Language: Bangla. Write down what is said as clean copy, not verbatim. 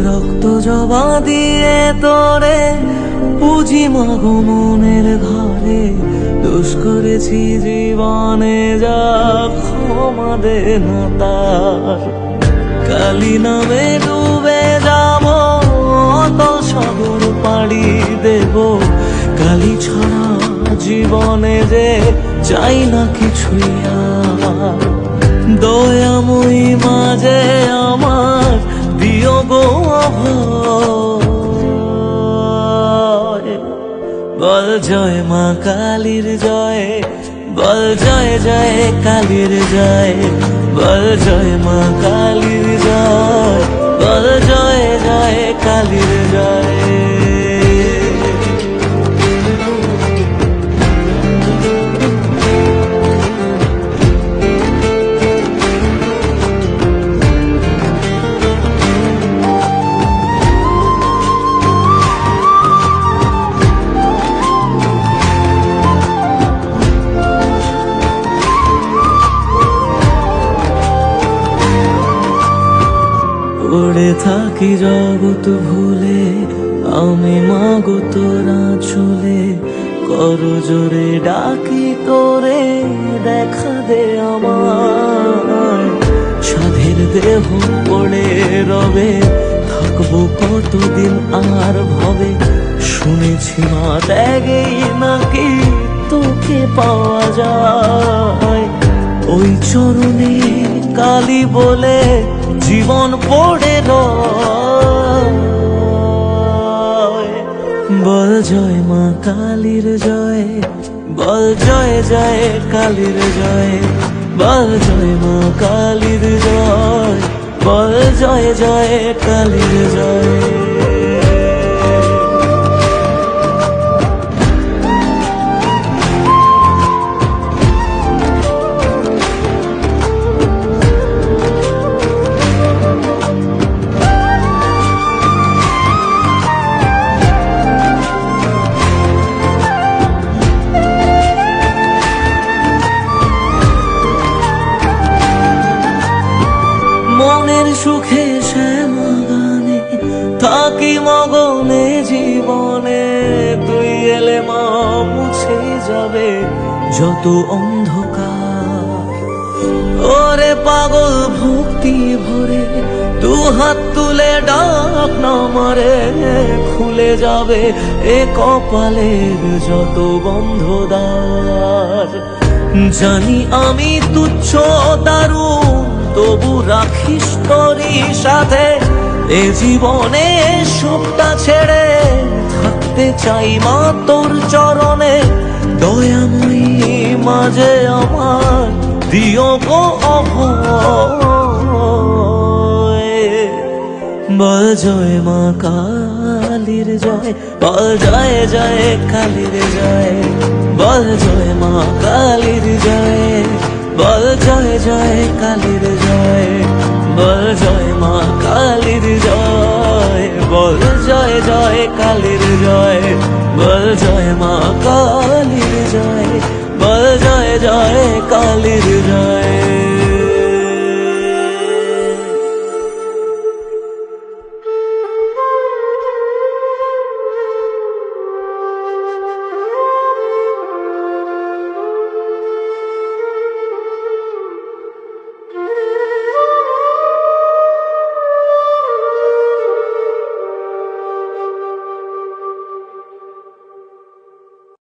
রক্ত জবা দিয়ে তোরে পুজি মাগো মনের ঘরে, দোষ করেছি জীবনে যা ক্ষমা দে না তার। কালী নামে ডুবে যাব অতল সাগর পাড়ি দেব, কালী ছাড়া জীবনে যে চাই না কিছুই আর। দয়াময়ী মাঝে আমার দিও গো অভয়, বল জয় মা কালীর জয়, বল জয় জয় কালীর জয়, বল জয় মা কালীর জয়, বল জয় জয় কালীর জয়। পড়ে থাকি জগৎ ভুলে আমি মাগো তোরা চলে, কর জোরে ডাকি তোরে দেখা দে আমার। সাধের দেহ পড়ে রবে থাকবো কতদিন আর ভবে, শুনেছি মা ত্যাগেই নাকি তোকে পাওয়া যায়। ওই চরণে কালী বলে জীবন পড়ে রয়, বল জয় মা কালীর জয়, বল জয় জয় কালীর জয়, বল জয় মা কালীর জয়, বল জয় জয় কালীর জয়। মনের সুখে শ্যামা গানে থাকি মগনে জীবনে, তুই এলে মা মুছে যাবে যত অন্ধকার। ওরে পাগল ভক্তি ভরে দু হাত তুলে ডাক না মারে, খুলে যাবে এ কপালের যত বন্ধ দ্বার। জানি আমি তুচ্ছ দারুণ তবু রাখিস তোরই সাথে, এ জীবনে সবটা ছেড়ে থাকতে চাই মা তোর চরণে। দয়াময়ী মাঝে আমার দিও গো অভয়, বল জয় মা কালীর জয়, বল জয় জয় কালীর জয়, বল জয় মা কালীর জয়, বল জয় জয় কালীর জয়, বল জয় মা কালীর জয়, বল জয় জয় কালীর জয়, বল জয় মা কালীর জয়, বল জয় জয় কালীর জয়।